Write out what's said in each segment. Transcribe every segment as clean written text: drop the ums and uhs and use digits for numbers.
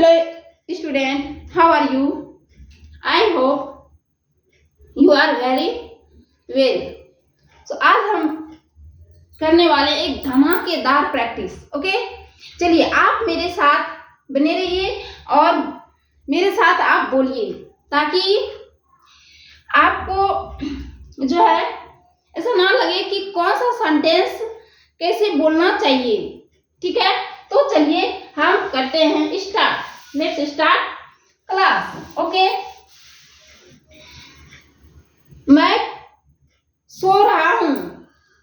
Hello student, how are you? I hope you are very well. So आज हम करने वाले एक धमाकेदार प्रैक्टिस. ओके, चलिए आप मेरे साथ बने रहिए और मेरे साथ आप बोलिए ताकि आपको जो है ऐसा ना लगे कि कौन सा सेंटेंस कैसे बोलना चाहिए. ठीक है, तो चलिए हम करते हैं start. Let's start class. Okay, मैं सो रहा हूँ.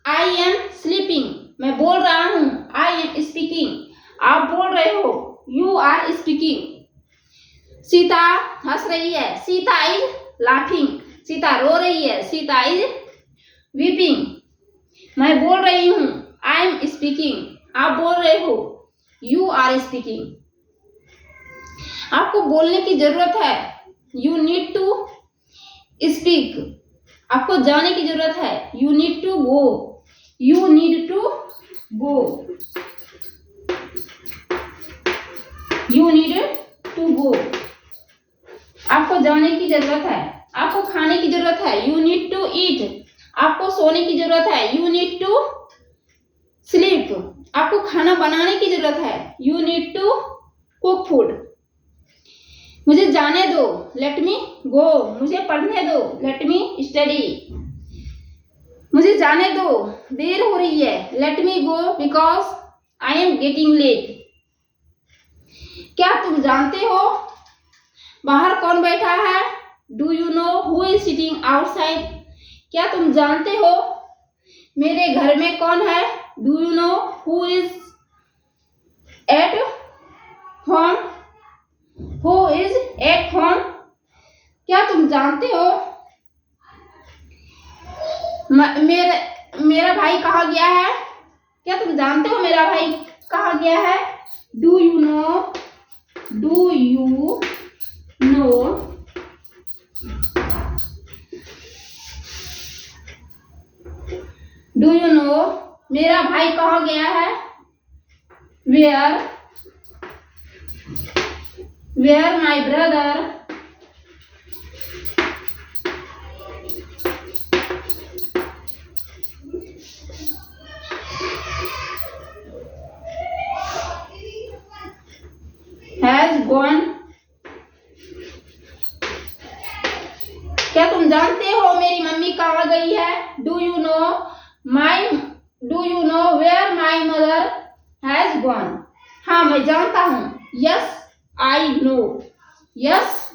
I am sleeping. मैं बोल रहा हूँ. I am speaking. आप बोल रहे हो. You are speaking. सीता हंस रही है. Sita is laughing. सीता रो रही है. Sita is weeping. मैं बोल रही हूँ. I am speaking. आप बोल रहे हो. You are speaking. आपको बोलने की जरूरत है. You need to speak. आपको जाने की जरूरत है. You need to go. You need to go. You need to go. आपको जाने की जरूरत है. आपको खाने की जरूरत है. You need to eat. आपको सोने की जरूरत है. You need to sleep. आपको खाना बनाने की जरूरत है. You need to cook food. मुझे जाने दो. Let me go. मुझे पढ़ने दो. Let me study. मुझे जाने दो. देर हो रही है. Let me go because I am getting late. क्या तुम जानते हो बाहर कौन बैठा है. Do you know who is sitting outside. क्या तुम जानते हो मेरे घर में कौन है. Do you know who is at home. Who is at home. क्या तुम जानते हो मेरा भाई कहाँ गया है. क्या तुम जानते हो मेरा भाई कहाँ गया है. Do you know. Do you know. Do you know मेरा भाई कहाँ गया है. Where my brother has gone. क्या तुम जानते हो मेरी मम्मी कहाँ गई है. Do you know where my mother has gone. हाँ मैं जानता हूँ. Yes I know. Yes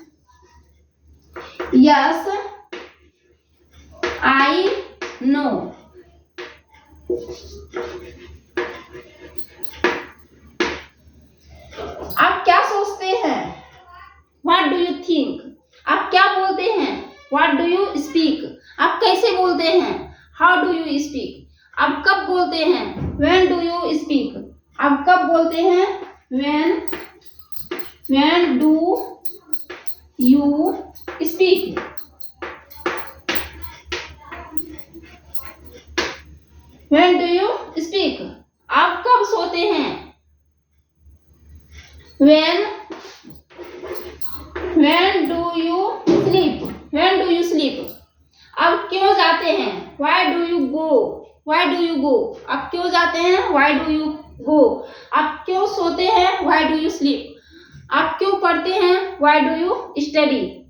I know. आप क्या सोचते हैं. What do you think. आप क्या बोलते हैं. What do you speak. आप कैसे बोलते हैं. How do you speak. आप कब बोलते हैं. When do you speak. आप कब बोलते हैं. When do you speak. When do you speak. आप कब सोते हैं. When do you sleep. When do you sleep. आप क्यों जाते हैं. Why do you go. Why do you go. आप क्यों जाते हैं. Why do you go. आप क्यों सोते हैं. Why do you sleep. आप क्यों पढ़ते हैं. Why do you study.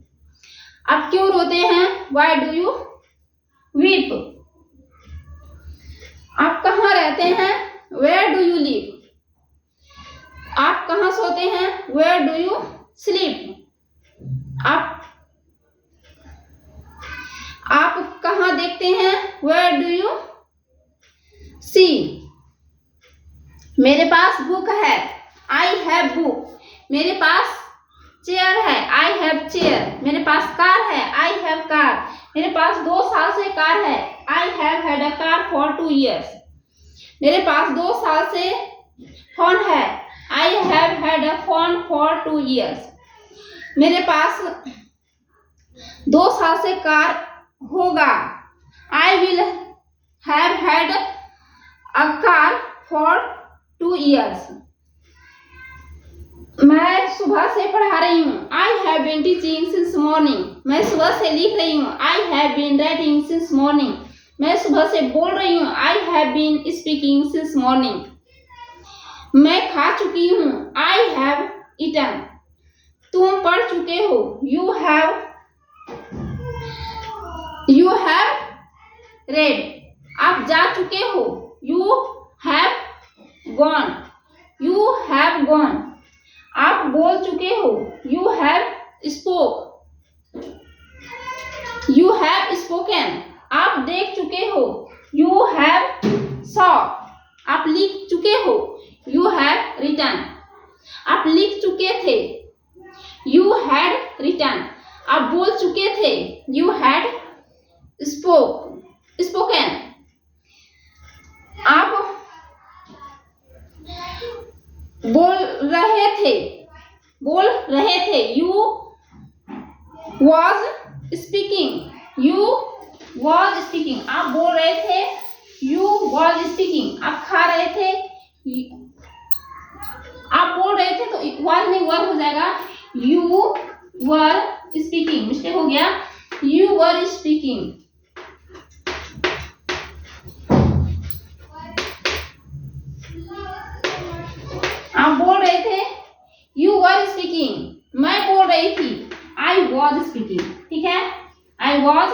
आप क्यों रोते हैं. Why do you weep. आप कहाँ रहते हैं. Where do you live. आप कहाँ सोते हैं. Where do you sleep. आप कहाँ देखते हैं. Where do you see. मेरे पास बुक है. I have book. मेरे पास चेयर है. I have chair. मेरे पास कार है. I have car. मेरे पास 2 साल से कार है. I have had a car for 2 years. मेरे पास 2 साल से फोन है. I have had a phone for 2 years. मेरे पास 2 साल से कार होगा. I will have had a car for 2 years. मैं सुबह से पढ़ा रही हूँ। I have been teaching since morning. मैं सुबह से लिख रही हूँ। I have been writing since morning. मैं सुबह से बोल रही हूँ। I have been speaking since morning. मैं खा चुकी हूँ। I have eaten. तुम पढ़ चुके हो। You have read. आप जा चुके हो। You have gone. You have gone. आप बोल चुके हो। You have spoke. You have spoken. आप देख चुके हो। You have saw. आप लिख चुके हो। You have written. आप लिख चुके थे। You had written. आप बोल चुके थे। You had spoken. आप बोल रहे थे। You was speaking. You was speaking. आप बोल रहे थे। You was speaking. आप खा रहे थे। आप बोल रहे थे तो वॉज नहीं वर हो जाएगा। You were speaking. मिस्टेक हो गया। You were speaking. आप बोल रहे थे। You were speaking. मैं बोल रही थी। I was speaking. ठीक है। I was.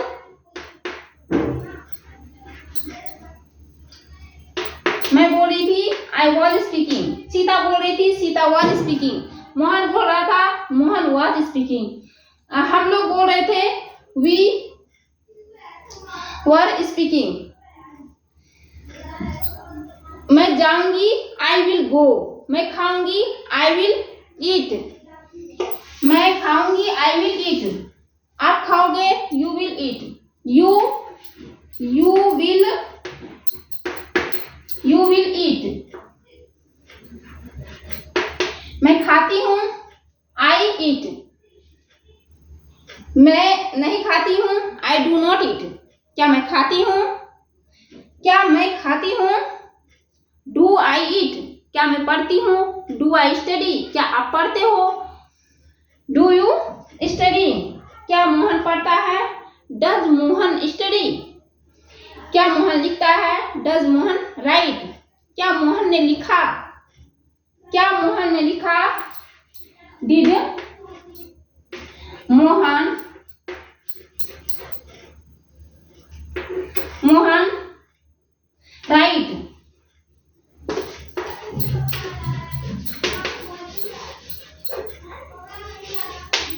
मैं बोल रही थी। I was speaking. सीता बोल रही थी। Sita was speaking. मोहन बोल रहा था। Mohan was speaking. हम लोग बोल रहे थे। We were speaking. मैं जाऊंगी। I will go. मैं खाऊंगी। I will eat. मैं खाऊंगी। I will eat. आप खाओगे। You will eat. You will eat. मैं खाती हूँ। I eat. मैं नहीं खाती हूँ। I do not eat. क्या मैं खाती हूँ? क्या मैं खाती हूँ? Do I eat. क्या मैं पढ़ती हूँ? Do I study. क्या आप पढ़ते हो? Do you study. क्या मोहन पढ़ता है? Does Mohan study. क्या मोहन लिखता है? Does Mohan right. क्या मोहन ने लिखा? क्या मोहन ने लिखा? Did Mohan right.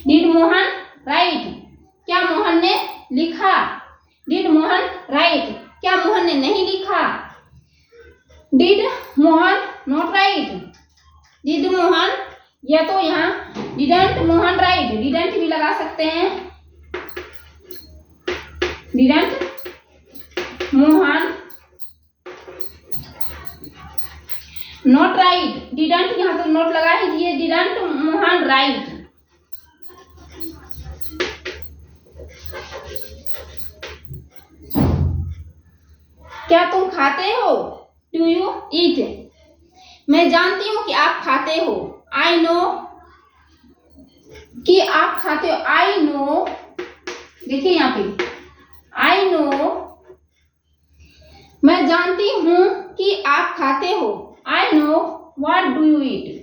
Did Mohan right. क्या मोहन ने लिखा? Did Mohan right. क्या मोहन ने नहीं लिखा? Did Mohan not right. Did Mohan, या तो यहाँ डिडंट मोहन राइट, डिडंट भी लगा सकते हैं। Didn't Mohan not right. Didn't यहाँ तो नोट लगा ही दिए। Didn't Mohan right. क्या तुम खाते हो? Do you eat. मैं जानती हूँ कि आप खाते हो। आई नो कि आप खाते हो। आई नो, देखिए यहाँ पे आई नो। मैं जानती हूँ कि आप खाते हो। I know what do you eat.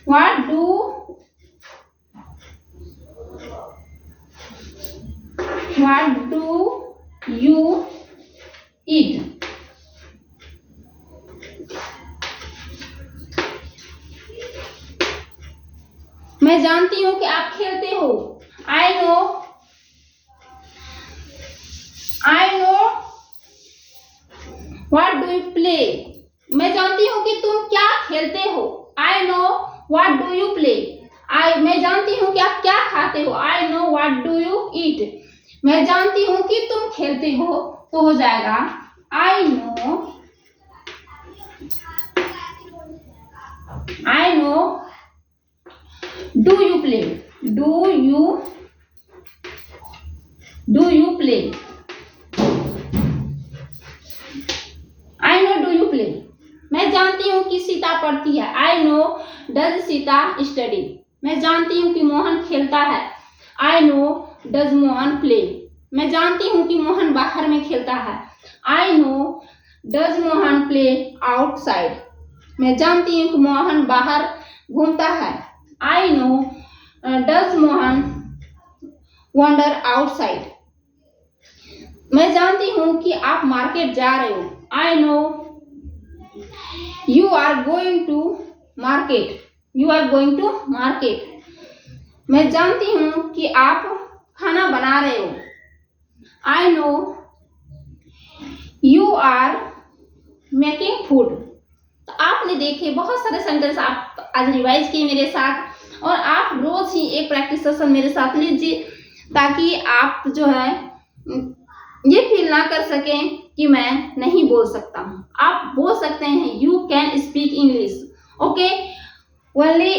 What do you eat. मैं जानती हूँ कि आप खेलते हो। I know what do you play. मैं जानती हूँ कि तुम क्या खेलते हो। I know what do you play. मैं जानती हूँ कि आप क्या खाते हो। I know what do you eat. मैं जानती हूँ कि तुम खेलते हो, तो हो जाएगा I know do you play. Do you play. मैं जानती हूँ कि सीता पढ़ती है। I know does Sita study. मैं जानती हूँ कि मोहन खेलता है। I know does Mohan play. मैं जानती हूँ कि मोहन बाहर में खेलता है। I know does Mohan play outside. मैं जानती हूँ कि मोहन बाहर घूमता है। I know does Mohan wander outside. मैं जानती हूँ कि आप मार्केट जा रहे हो। I know you are going to market. You are going to market. मैं जानती हूँ कि आप खाना बना रहे हो। I know you are making food. तो आपने देखे बहुत सारे सेंटेंस आप आज रिवाइज किए मेरे साथ, और आप रोज ही एक प्रैक्टिस सेशन मेरे साथ लीजिए ताकि आप जो है ये फील ना कर सकें कि मैं नहीं बोल सकता हूँ। आप बोल सकते हैं, you can speak English. Okay, only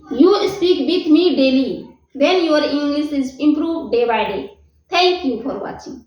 you speak with me daily, then your English is improved day by day. Thank you for watching.